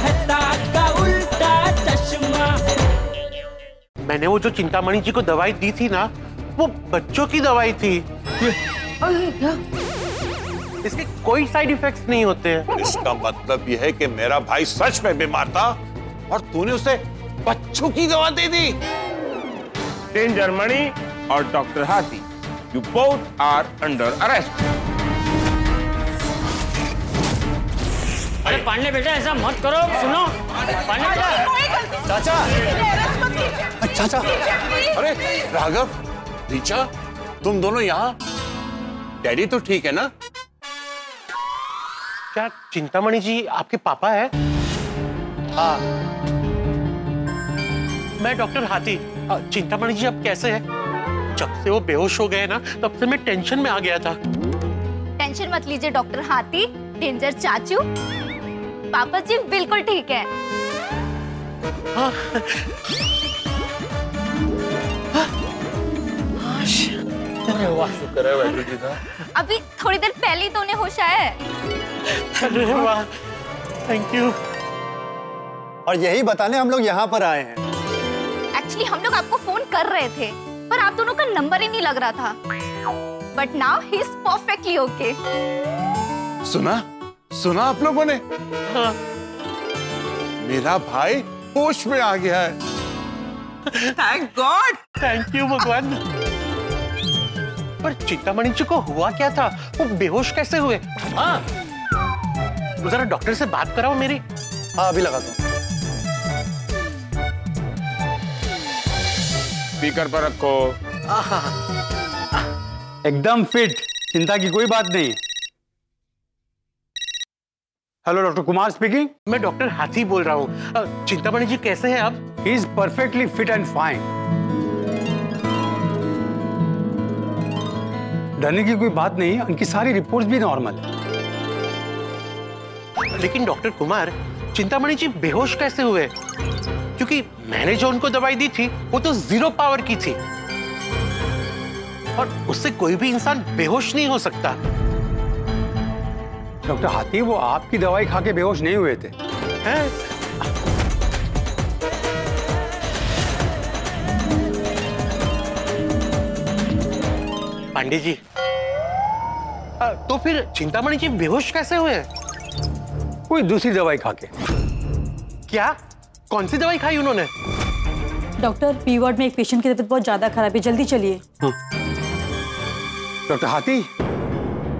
मेहता का उल्टा चश्मा। मैंने वो जो चिंतामणि जी को दवाई दी थी ना, वो बच्चों की दवाई थी। अरे क्या? इसके कोई साइड इफेक्ट्स नहीं होते हैं। इसका मतलब यह है कि मेरा भाई सच में बीमार था और तूने उसे बच्चों की दवा दे दी। डेंजर मणि और doctor Hathi, you both are under arrest. अरे पांडे बेटा ऐसा मत करो, सुनो पांडे बेटा। चाचा, चाचा, अरे राघव, रीचा, तुम दोनों यहाँ? डैडी तो ठीक है ना? क्या चिंतामणि जी आपके पापा है? हाँ। मैं डॉक्टर हाथी। चिंतामणि जी अब कैसे हैं? जब से वो बेहोश हो गए ना, तब से मैं टेंशन में आ गया था। टेंशन मत लीजिए डॉक्टर हाथी, डेंजर चाचू, पापा जी बिल्कुल ठीक है। हाँ। अरे वाह, शुक्र है वाहिगुरु जी का। अभी थोड़ी देर पहले ही तो उन्हें होश आया है। अरे वाह, थैंक यू। और यही बताने हम लोग यहाँ पर आए हैं। एक्चुअली हम लोग आपको फोन कर रहे थे, पर आप दोनों का नंबर ही नहीं लग रहा था। But now he is perfectly okay. सुना आप लोगों ने? हाँ। मेरा भाई होश में आ गया है। Thank God. थैंक यू भगवान। पर चिंतामणि जी को हुआ क्या था? वो बेहोश कैसे हुए? हाँ, जरा डॉक्टर से बात कराओ मेरी। हाँ, अभी लगाता हूँ। स्पीकर पर रखो। एकदम फिट, चिंता की कोई बात नहीं। Hello, doctor Kumar speaking. मैं डॉक्टर हाथी बोल रहा हूँ। चिंतामणि जी कैसे हैं आप? He is perfectly fit and fine. डरने की कोई बात नहीं, उनकी सारी रिपोर्ट्स भी नॉर्मल है। लेकिन डॉक्टर कुमार, चिंतामणि जी बेहोश कैसे हुए? क्योंकि मैंने जो उनको दवाई दी थी वो तो 0 पावर की थी, और उससे कोई भी इंसान बेहोश नहीं हो सकता। डॉक्टर हाथी, वो आपकी दवाई खा के बेहोश नहीं हुए थे। हैं? पांडे जी, तो फिर चिंतामणि जी बेहोश कैसे हुए? कोई दूसरी दवाई खा के। क्या? कौन सी दवाई खाई उन्होंने? डॉक्टर, पी वार्ड में एक पेशेंट की तबीयत बहुत ज्यादा खराब है, जल्दी चलिए। हाँ। डॉक्टर हाथी,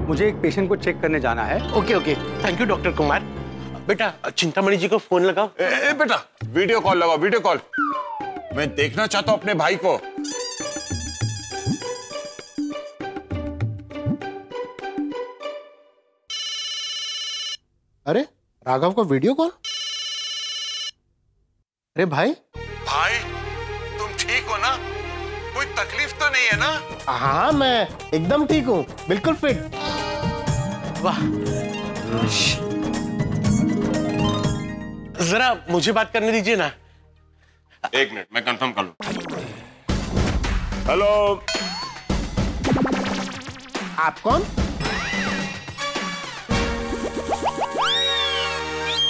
मुझे एक पेशेंट को चेक करने जाना है। Okay okay, thank you doctor Kumar. बेटा चिंतामणि जी को फोन लगाओ। बेटा वीडियो कॉल लगाओ, वीडियो कॉल। मैं देखना चाहता हूँ अपने भाई को। अरे राघव का वीडियो कॉल। अरे भाई तुम ठीक हो ना? कोई तकलीफ तो नहीं है ना? हाँ, मैं एकदम ठीक हूँ, बिल्कुल फिट। वाह, जरा मुझे बात करने दीजिए ना। एक मिनट, मैं कंफर्म कर लूं। हेलो, आप कौन?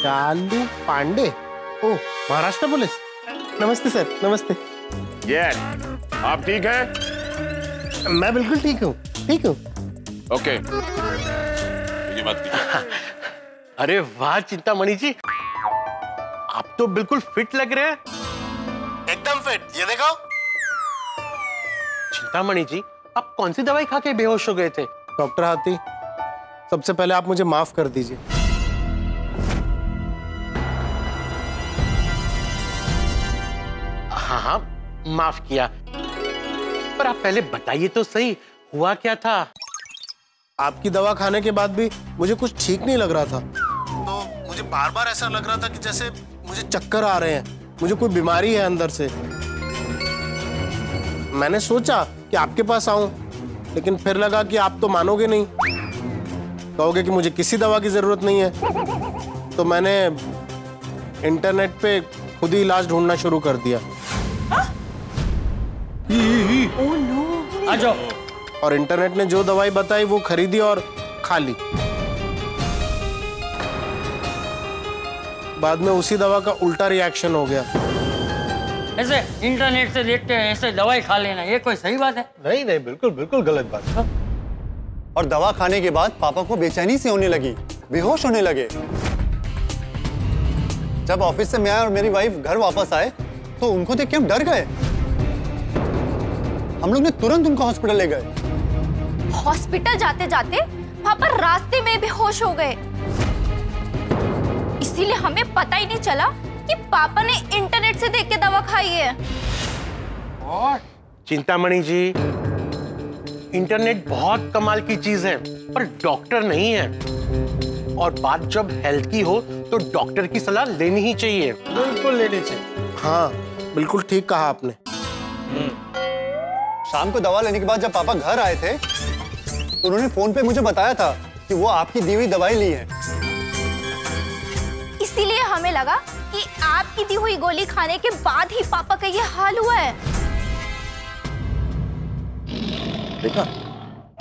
चालू पांडे। ओह, महाराष्ट्र पुलिस। नमस्ते सर, नमस्ते। यस, आप ठीक हैं? मैं बिल्कुल ठीक हूँ, ठीक हूँ। ओके, ये बात कीजिए। अरे वाह चिंतामणि जी, आप तो बिल्कुल फिट लग रहे हैं। एकदम फिट, ये देखो। चिंतामणि जी, आप कौन सी दवाई खा के बेहोश हो गए थे? डॉक्टर हाथी, सबसे पहले आप मुझे माफ कर दीजिए। हाँ, माफ किया, पर आप पहले बताइए तो सही, हुआ क्या था? आपकी दवा खाने के बाद भी मुझे कुछ ठीक नहीं लग रहा था, तो मुझे बार बार ऐसा लग रहा था कि जैसे मुझे चक्कर आ रहे हैं, मुझे कोई बीमारी है अंदर से। मैंने सोचा कि आपके पास आऊं, लेकिन फिर लगा कि आप तो मानोगे नहीं, कहोगे कि मुझे किसी दवा की जरूरत नहीं है। तो मैंने इंटरनेट पे खुद ही इलाज ढूंढना शुरू कर दिया। Oh no. आ जाओ। और इंटरनेट ने जो दवाई बताई वो खरीदी और खा ली। बाद में उसी दवा का उल्टा रिएक्शन हो गया। ऐसे इंटरनेट से देखते हैं ऐसे दवाई खा लेना, ये कोई सही बात है? नहीं नहीं, बिल्कुल बिल्कुल गलत बात है। और दवा खाने के बाद पापा को बेचैनी सी होने लगी, बेहोश होने लगे। जब ऑफिस से मैं और मेरी वाइफ घर वापस आए तो उनको देख के हम डर गए। हम लोग ने तुरंत उनको हॉस्पिटल ले गए। हॉस्पिटल जाते जाते पापा रास्ते में बेहोश हो गए, इसीलिए हमें पता ही नहीं चला कि पापा ने इंटरनेट से देख के दवा खाई है। और चिंतामणि जी, इंटरनेट बहुत कमाल की चीज है पर डॉक्टर नहीं है। और बात जब हेल्थ की हो तो डॉक्टर की सलाह लेनी ही चाहिए। बिल्कुल लेनी चाहिए। हाँ, बिल्कुल ठीक कहा आपने। शाम को दवा लेने के बाद जब पापा घर आए थे तो उन्होंने फोन पे मुझे बताया था कि वो आपकी दी हुई दवाई ली है। इसीलिए हमें लगा कि आपकी दी हुई गोली खाने के बाद ही पापा का ये हाल हुआ है। देखा?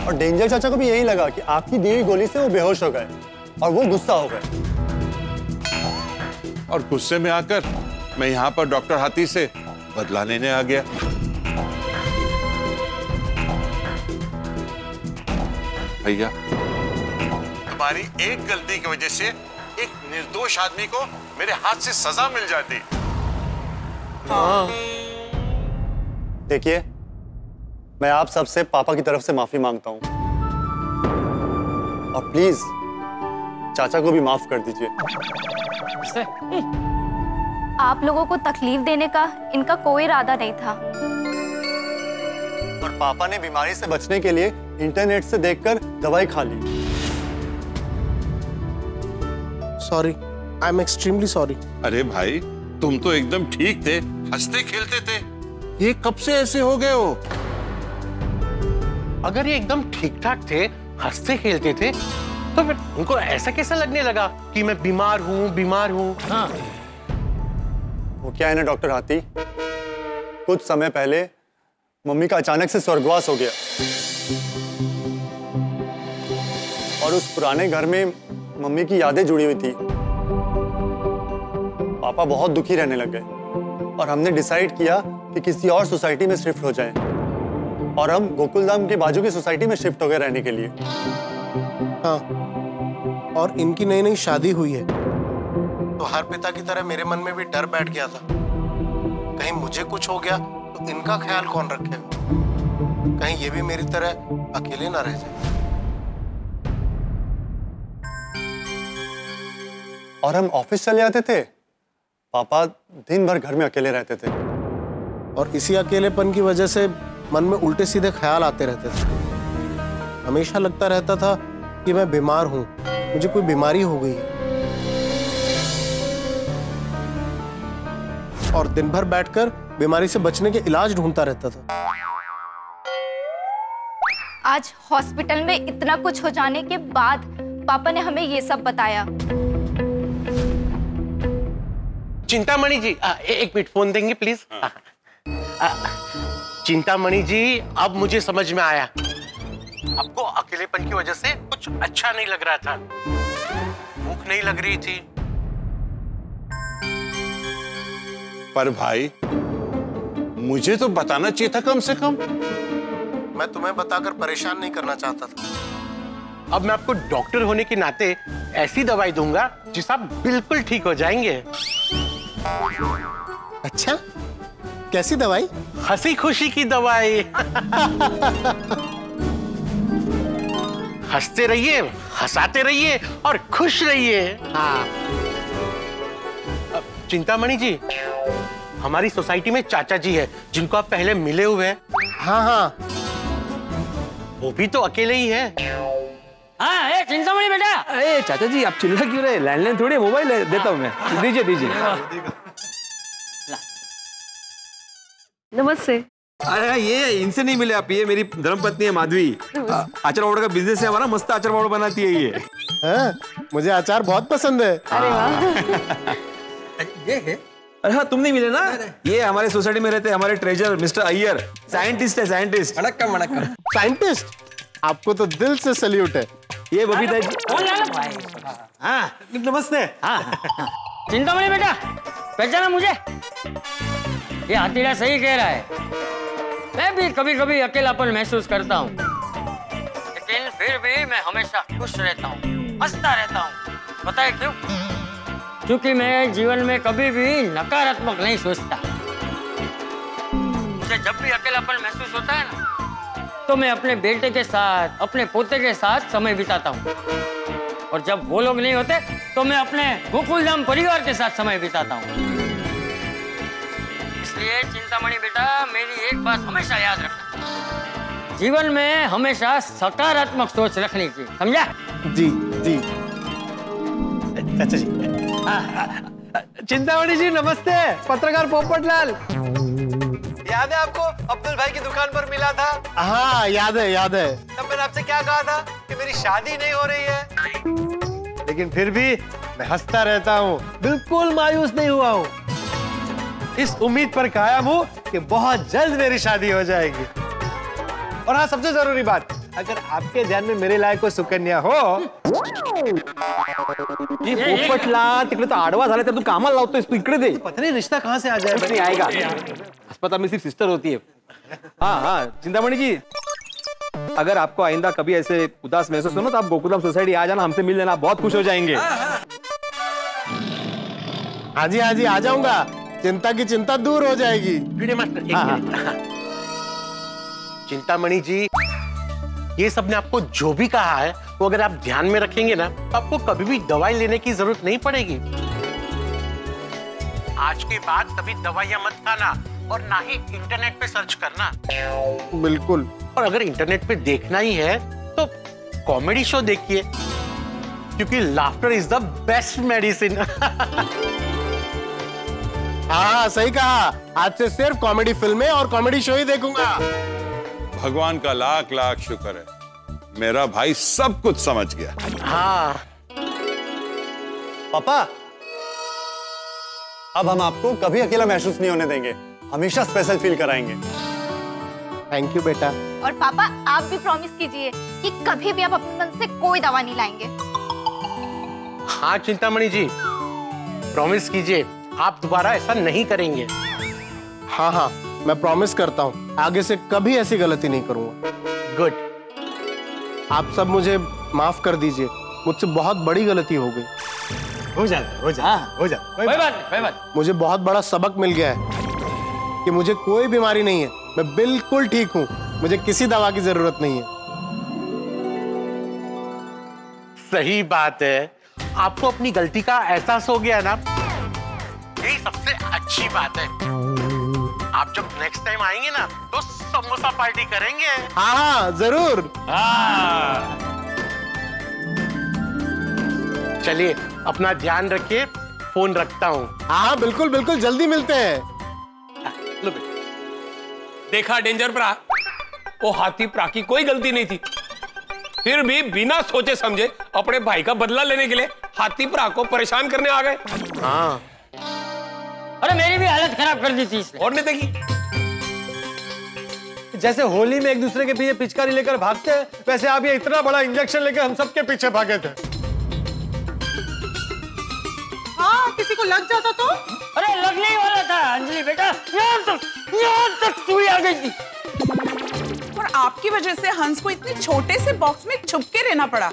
और डेंजर चाचा को भी यही लगा कि आपकी दी हुई गोली से वो बेहोश हो गए और वो गुस्सा हो गए। और गुस्से में आकर मैं यहाँ पर डॉक्टर हाथी से बदला लेने आ गया। भैया, तुम्हारी एक गलती की वजह से एक निर्दोष आदमी को मेरे हाथ से सजा मिल जाती। देखिए, मैं आप सबसे पापा की तरफ से माफी मांगता हूँ और प्लीज चाचा को भी माफ कर दीजिए। आप लोगों को तकलीफ देने का इनका कोई इरादा नहीं था। और पापा ने बीमारी से बचने के लिए इंटरनेट से देखकर दवाई खा ली। Sorry, I am extremely sorry. अरे भाई, तुम तो एकदम ठीक थे, हंसते खेलते थे, ये कब से ऐसे हो गए हो? अगर ये एकदम ठीक ठाक थे, हंसते खेलते थे, तो फिर उनको ऐसा कैसा लगने लगा कि मैं बीमार हूँ? हाँ। वो क्या है ना डॉक्टर हाथी, कुछ समय पहले मम्मी का अचानक से स्वर्गवास हो गया और उस पुराने घर में मम्मी की यादें जुड़ी हुई थी। पापा बहुत दुखी रहने लग गए और हमने डिसाइड किया कि किसी और सोसाइटी में शिफ्ट हो जाएं और हम गोकुलधाम के बाजू की सोसाइटी में शिफ्ट हो गए रहने के लिए। हाँ, और इनकी नई नई शादी हुई है तो हर पिता की तरह मेरे मन में भी डर बैठ गया था, कहीं मुझे कुछ हो गया तो इनका ख्याल कौन रखेगा, कहीं ये भी मेरी तरह अकेले ना रह जाए। और हम ऑफिस चले आते थे, पापा दिन भर घर में अकेले रहते थे और इसी अकेलेपन की वजह से मन में उल्टे सीधे ख्याल आते रहते थे। हमेशा लगता रहता था कि मैं बीमार हूं, मुझे कोई बीमारी हो गई है। और दिन भर बैठकर बीमारी से बचने के इलाज ढूंढता रहता था। आज हॉस्पिटल में इतना कुछ हो जाने के बाद पापा ने हमें ये सब बताया। चिंतामणि जी, एक मिनट फोन देंगे प्लीज? चिंतामणि जी, अब मुझे समझ में आया, आपको अकेलेपन की वजह से कुछ अच्छा नहीं लग रहा था, भूख नहीं लग रही थी। पर भाई, मुझे तो बताना चाहिए था कम से कम। मैं तुम्हें बताकर परेशान नहीं करना चाहता था। अब मैं आपको डॉक्टर होने के नाते ऐसी दवाई दूंगा जिससे आप बिल्कुल ठीक हो जाएंगे। अच्छा, कैसी दवाई? हंसी खुशी की दवाई। हंसते रहिए, हंसाते रहिए और खुश रहिए। हाँ। चिंतामणि जी, हमारी सोसाइटी में चाचा जी है जिनको आप पहले मिले हुए हैं। हाँ हाँ, वो भी तो अकेले ही है। हाँ, ए चिंतामणि बेटा। अरे चाचा जी, आप चिल्ला क्यों रहे? लैंडलाइन थोड़ी, मोबाइल है, देता हूँ मैं। दीजिए दीजिए। नमस्ते। अरे ये इनसे नहीं मिले आप, ये मेरी धर्मपत्नी है माधवी। अचार पापड़ का बिजनेस है हमारा, मस्त अचार पापड़ बनाती है ये। हाँ, मुझे अचार बहुत पसंद है। अरे वाह। ये है? अरे हाँ, तुम नहीं मिले ना? ये हमारे सोसाइटी में रहते हैं, हमारे ट्रेजर मिस्टर अय्यर, साइंटिस्ट है, साइंटिस्ट। वणक्कम वणक्कम। साइंटिस्ट, आपको तो दिल से सैल्यूट है। ये बबीता जी। कौन है भाई? हाँ, नमस्ते। हाँ। चिंतामणि बेटा, पहचाना मुझे? ये हाथीड़ा सही कह रहा है। मैं भी कभी कभी अकेलापन महसूस करता हूँ, लेकिन फिर भी मैं हमेशा खुश रहता हूँ, हंसता रहता हूँ। पता है क्यों? क्योंकि मैं जीवन में कभी भी नकारात्मक नहीं सोचता। मुझे जब भी अकेलापन महसूस होता है ना, तो मैं अपने बेटे के साथ, अपने पोते के साथ समय बिताता हूँ। और जब वो लोग नहीं होते, तो मैं अपने गोकुलधाम परिवार के साथ समय बिताता हूँ। इसलिए चिंतामणि बेटा, मेरी एक बात हमेशा याद रखना, जीवन में हमेशा सकारात्मक सोच रखनी चाहिए, समझा? जी जी। चाचा जी। चिंतामणि जी नमस्ते, पत्रकार पोपटलाल। याद है आपको अब्दुल भाई की दुकान पर मिला था? हाँ याद है, याद है। तब मैंने आपसे क्या कहा था कि मेरी शादी नहीं हो रही है, लेकिन फिर भी मैं हंसता रहता हूँ, बिल्कुल मायूस नहीं हुआ हूँ। इस उम्मीद पर कायम हूँ कि बहुत जल्द मेरी शादी हो जाएगी। और हाँ, सबसे जरूरी बात, अगर आपके ध्यान में मेरे लायक कोई सुकन्या हो। पोपटला तिकडे तो आडवा झाला तर तू कामाला लावतोयस, तू इकडे दे। पता नहीं रिश्ता कहाँ से आ जाए। नहीं आएगा, अस्पताल में सिर्फ सिस्टर होती है। हाँ हाँ चिंतामणि जी, अगर आपको आइंदा कभी ऐसे उदास महसूस हो ना, तो आप गोकुलधाम सोसाइटी आ जाना, हमसे मिल लेना, आप बहुत खुश हो जाएंगे। हाँ जी, हाँ जी, आ जाऊंगा। चिंता की चिंता दूर हो जाएगी। मास्टर, एक मिनट। चिंतामणि जी, ये सबने आपको जो भी कहा है, वो अगर आप ध्यान में रखेंगे ना, तो आपको कभी भी दवाई लेने की जरूरत नहीं पड़ेगी। आज के बाद कभी दवाइयां मत खाना, और ना ही इंटरनेट पे सर्च करना। बिल्कुल। और अगर इंटरनेट पे देखना ही है, तो कॉमेडी शो देखिए, क्योंकि laughter is the best medicine. हाँ सही कहा, आज से सिर्फ कॉमेडी फिल्में और कॉमेडी शो ही देखूंगा। भगवान का लाख लाख शुक्र है, मेरा भाई सब कुछ समझ गया। हाँ पापा, अब हम आपको कभी अकेला महसूस नहीं होने देंगे, हमेशा स्पेशल फील कराएंगे। थैंक यू बेटा। और पापा, आप भी प्रॉमिस कीजिए कि कभी भी आप अपने मन से कोई दवा नहीं लाएंगे। हाँ चिंतामणि जी, प्रॉमिस कीजिए, आप दोबारा ऐसा नहीं करेंगे। हाँ हाँ, मैं प्रॉमिस करता हूँ, आगे से कभी ऐसी गलती नहीं करूंगा। गुड। आप सब मुझे माफ कर दीजिए, मुझसे बहुत बड़ी गलती हो गई। हो जाता, हो जाता, हो जाता। कोई बात नहीं, कोई बात। मुझे बहुत बड़ा सबक मिल गया है कि मुझे कोई बीमारी नहीं है, मैं बिल्कुल ठीक हूँ, मुझे किसी दवा की जरूरत नहीं है। सही बात है, आपको अपनी गलती का एहसास हो गया ना, यही सबसे अच्छी बात है। आप जब नेक्स्ट टाइम आएंगे ना, तो समोसा पार्टी करेंगे। हाँ हाँ जरूर। चलिए, अपना ध्यान रखिए, फोन रखता हूँ। हाँ बिल्कुल बिल्कुल, जल्दी मिलते हैं। लो बेटा। देखा डेंजर प्रा, वो हाथी प्रा की कोई गलती नहीं थी, फिर भी बिना सोचे समझे अपने भाई का बदला लेने के लिए हाथी प्रा को परेशान करने आ गए। हाँ, अरे मेरी भी हालत खराब कर दी थी इसने। और नहीं देखी, जैसे होली में एक दूसरे के पीछे पिचकारी लेकर भागते हैं, वैसे आप ये इतना बड़ा इंजेक्शन लेकर हम सबके पीछे भागे थे। हाँ, किसी को लग जाता तो? अरे लगने ही वाला था अंजलि बेटा, यहाँ तक सुई आ गई थी। और आपकी वजह से हंस को इतने छोटे से बॉक्स में छुप के रहना पड़ा।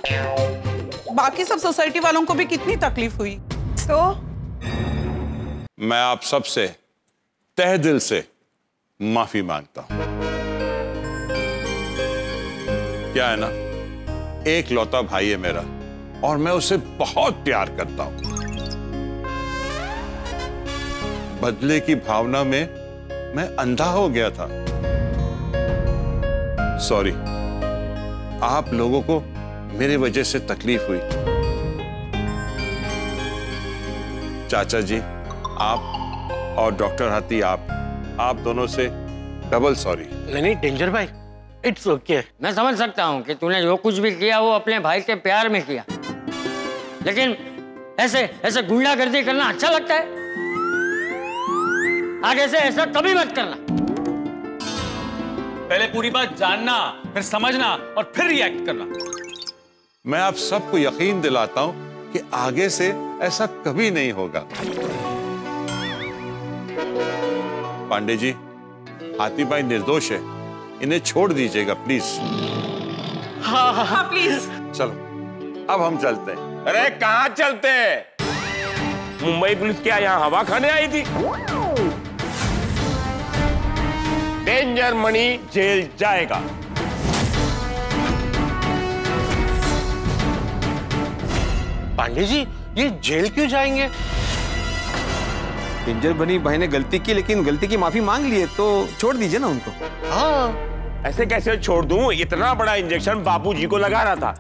बाकी सब सोसाइटी वालों को भी कितनी तकलीफ हुई। तो मैं आप सबसे तहे दिल से माफी मांगता हूं। क्या है ना, एक लौता भाई है मेरा, और मैं उसे बहुत प्यार करता हूं। बदले की भावना में मैं अंधा हो गया था। सॉरी, आप लोगों को मेरे वजह से तकलीफ हुई। चाचा जी, आप और डॉक्टर हाथी, आप दोनों से डबल सॉरी। नहीं डेंजर भाई, इट्स ओके। मैं समझ सकता हूँ कि तूने जो कुछ भी किया वो अपने भाई के प्यार में किया, लेकिन ऐसे गुंडागर्दी करना अच्छा लगता है? आगे से ऐसा कभी मत करना। पहले पूरी बात जानना, फिर समझना और फिर रिएक्ट करना। मैं आप सबको यकीन दिलाता हूं कि आगे से ऐसा कभी नहीं होगा। पांडे जी, हाथी भाई निर्दोष है, इन्हें छोड़ दीजिएगा प्लीज। हाँ प्लीज। चलो अब हम चलते हैं। अरे कहाँ चलते हैं? मुंबई पुलिस क्या यहाँ हवा खाने आई थी? डेंजर मणि जेल जाएगा। पांडे जी, ये जेल क्यों जाएंगे? डेंजर मनी भाई ने गलती की, लेकिन गलती की माफी मांग ली है, तो छोड़ दीजिए ना उनको। हाँ, ऐसे कैसे छोड़ दूं? इतना बड़ा इंजेक्शन बापूजी को लगा रहा था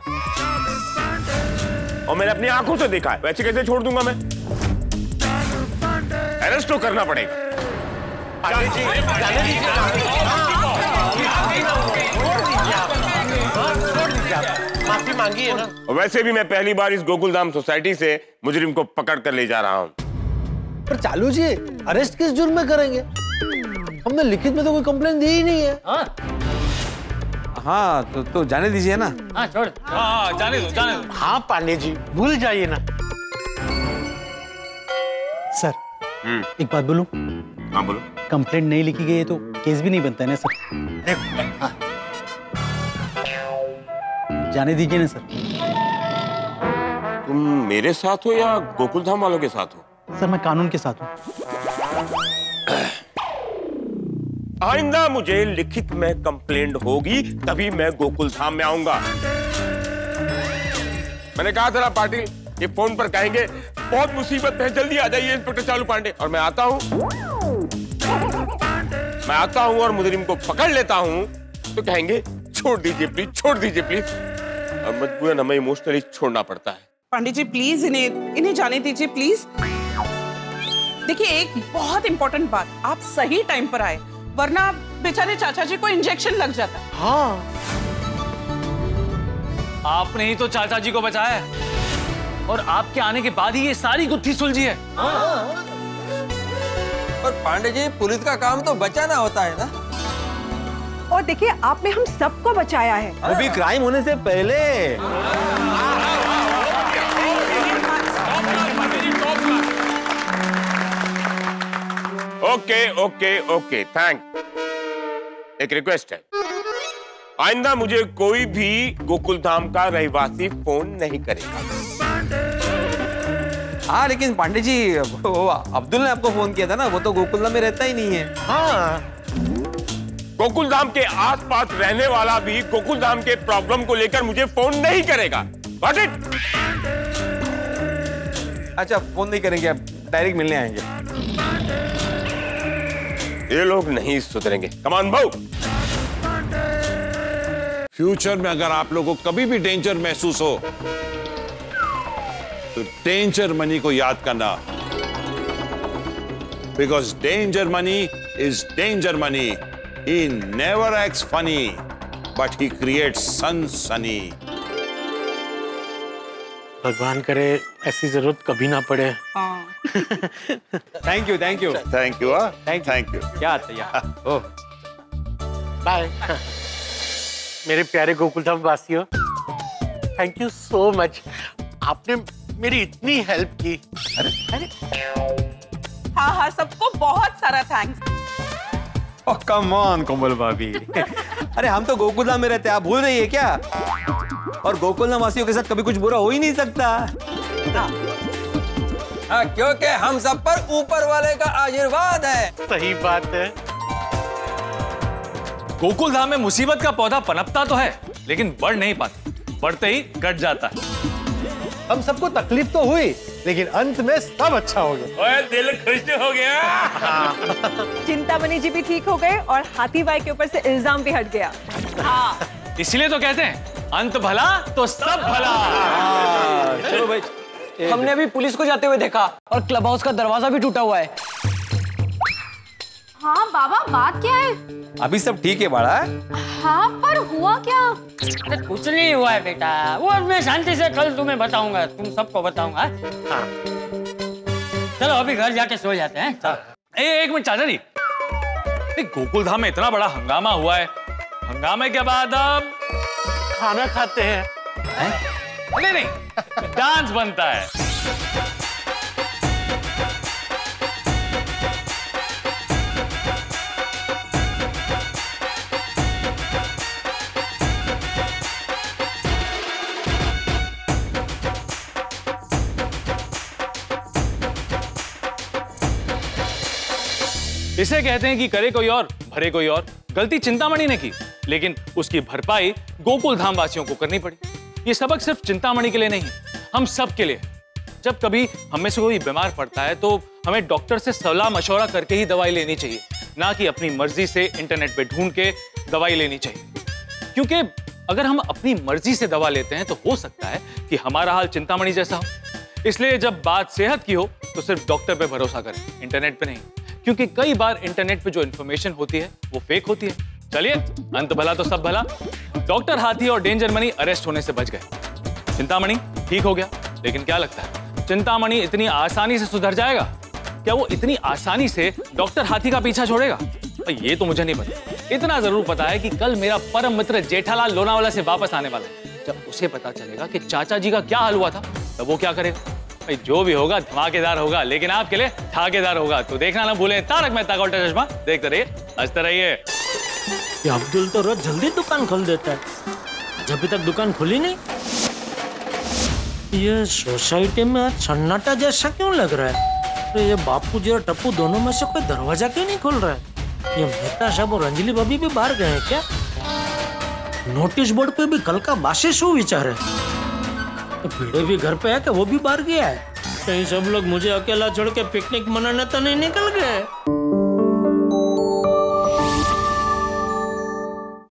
और मैंने अपनी आंखों से देखा है, वैसे कैसे छोड़ दूंगा मैं? अरेस्ट तो करना पड़ेगा। माफी मांगी है ना। और वैसे भी मैं पहली बार इस गोकुलधाम सोसाइटी से मुजरिम को पकड़ कर ले जा रहा हूँ। पर चालू जी, अरेस्ट किस जुर्म में करेंगे? हमने लिखित में तो कोई कंप्लेन दी ही नहीं है। हाँ तो जाने दीजिए ना। हाँ छोड़। हाँ जाने दो, जाने दो। हाँ पांडे जी, भूल जाइए ना। सर एक बात बोलूं? हाँ बोलो। कंप्लेंट नहीं लिखी गई है तो केस भी नहीं बनता है ना सर। हाँ। जाने दीजिए ना सर। तुम मेरे साथ हो या गोकुलधाम वालों के साथ हो? सर मैं कानून के साथ हूँ। आइंदा मुझे लिखित में कंप्लेंट होगी तभी मैं गोकुलधाम में आऊंगा। मैंने कहा था ना पाटिल, ये फोन पर कहेंगे बहुत मुसीबत है, जल्दी आ जाइए इंस्पेक्टर चालू पांडे। और मैं आता हूँ और मुजरिम को पकड़ लेता हूँ तो कहेंगे छोड़ दीजिए प्लीज, छोड़ दीजिए प्लीज। और मजबूरन हमें इमोशनली छोड़ना पड़ता है। पांडे जी प्लीज इन्हें जाने दीजिए प्लीज। देखिए एक बहुत इंपॉर्टेंट बात, आप सही टाइम पर आए, वरना बेचारे चाचा जी को इंजेक्शन लग जाता। हाँ, आपने ही तो चाचा जी को बचाया है और आपके आने के बाद ही ये सारी गुत्थी सुलझी है। पर पांडे जी, पुलिस का काम तो बचाना होता है ना। और देखिए आपने हम सबको बचाया है, वो भी क्राइम होने से पहले। Okay thank. एक रिक्वेस्ट है, आइंदा मुझे कोई भी गोकुलधाम का रहवासी फोन नहीं करेगा। हाँ लेकिन पांडे जी, वो अब्दुल ने आपको फोन किया था ना, वो तो गोकुलधाम में रहता ही नहीं है। हाँ, गोकुलधाम के आसपास रहने वाला भी गोकुलधाम के प्रॉब्लम को लेकर मुझे फोन नहीं करेगा। Got it? अच्छा फोन नहीं करेंगे, आप डायरेक्ट मिलने आएंगे। ये लोग नहीं सुधरेंगे। कमान भाऊ। फ्यूचर में अगर आप लोगों को कभी भी डेंजर महसूस हो तो डेंजर मनी को याद करना, because danger money is danger money. He never acts funny, but he creates सनसनी। भगवान करे ऐसी जरूरत कभी ना पड़े। Thank you thank you. Thank you. क्या ओह बाय। मेरे प्यारे गोकुलधाम वासियों, थैंक यू सो मच। आपने मेरी इतनी हेल्प की। अरे हाँ सबको बहुत सारा थैंक्स। ओह कम ऑन कोमल भाभी। अरे हम तो गोकुलधाम में रहते हैं, आप भूल रही है क्या? और गोकुलधाम वासियों के साथ कभी कुछ बुरा हो ही नहीं सकता। हाँ, क्योंकि हम सब पर ऊपर वाले का आशीर्वाद है। सही बात है। गोकुलधाम में मुसीबत का पौधा पनपता तो है लेकिन बढ़ नहीं पाता, बढ़ते ही कट जाता है। हम सबको तकलीफ तो हुई, लेकिन अंत में सब अच्छा हो गया। ओए दिल खुश हो गया। चिंतामणि जी भी ठीक हो गए और हाथी भाई के ऊपर से इल्जाम भी हट गया। हाँ, इसलिए तो कहते हैं अंत भला तो सब भला। चलो भाई, हमने भी पुलिस को जाते हुए देखा और क्लब हाउस का दरवाजा भी टूटा हुआ है। हाँ बाबा, बात क्या है? अभी सब ठीक है बाड़ा। हाँ पर हुआ क्या? कुछ नहीं हुआ है बेटा, वो मैं शांति से कल तुम्हें बताऊंगा, तुम सबको बताऊंगा। हाँ चलो अभी घर जाके सो जाते हैं। एक मिनट चाचा जी, गोकुलधाम में इतना बड़ा हंगामा हुआ है, हंगामे के बाद अब खाना खाते हैं। नहीं डांस बनता है। इसे कहते हैं कि करे कोई और भरे कोई और। गलती चिंतामणि ने की, लेकिन उसकी भरपाई गोकुल धाम वासियों को करनी पड़ी। ये सबक सिर्फ चिंतामणि के लिए नहीं, हम सब के लिए। जब कभी हम में से कोई बीमार पड़ता है तो हमें डॉक्टर से सलाह मशवरा करके ही दवाई लेनी चाहिए, ना कि अपनी मर्जी से इंटरनेट पे ढूंढ के दवाई लेनी चाहिए। क्योंकि अगर हम अपनी मर्जी से दवा लेते हैं तो हो सकता है कि हमारा हाल चिंतामणि जैसा हो। इसलिए जब बात सेहत की हो तो सिर्फ डॉक्टर पे भरोसा करें, इंटरनेट पे नहीं, क्योंकि कई बार इंटरनेट पे जो इंफॉर्मेशन होती है वो फेक होती है। चलिए, अंत भला तो सब भला। डॉक्टर हाथी और डेंजर मनी अरेस्ट होने से बच गए। चिंतामणि ठीक हो गया, लेकिन क्या लगता है चिंतामणि इतनी आसानी से सुधर जाएगा? क्या वो इतनी आसानी से डॉक्टर हाथी का पीछा छोड़ेगा? ये तो मुझे नहीं पता। इतना जरूर पता है कि कल मेरा परम मित्र जेठालाल लोनावाला से वापस आने वाला है। जब उसे पता चलेगा कि चाचा जी का क्या हाल हुआ था, तब वो क्या करेगा? जो भी होगा धमाकेदार होगा, लेकिन आपके लिए ठाकेदार होगा। तो देखना ना भूलें तारक मेहता का उल्टा चश्मा। देखते रहिए, हंसते रहिए। ये अब्दुल तो रोज जल्दी दुकान खोल देता है, आज अभी तक दुकान खुली नहीं। ये सोसाइटी में आज सन्नाटा जैसा क्यों लग रहा है? तो ये बापू जी और टप्पू दोनों में से कोई दरवाजा क्यों नहीं खोल रहा है? ये मेहता साहब और अंजलि भाभी भी बाहर गए हैं क्या? नोटिस बोर्ड पे भी कल का बासे शो विचार है। तो भिड़े भी घर पे है कि वो भी बाहर गया है? कहीं सब लोग मुझे अकेला छोड़ के पिकनिक मनाने तो नहीं निकल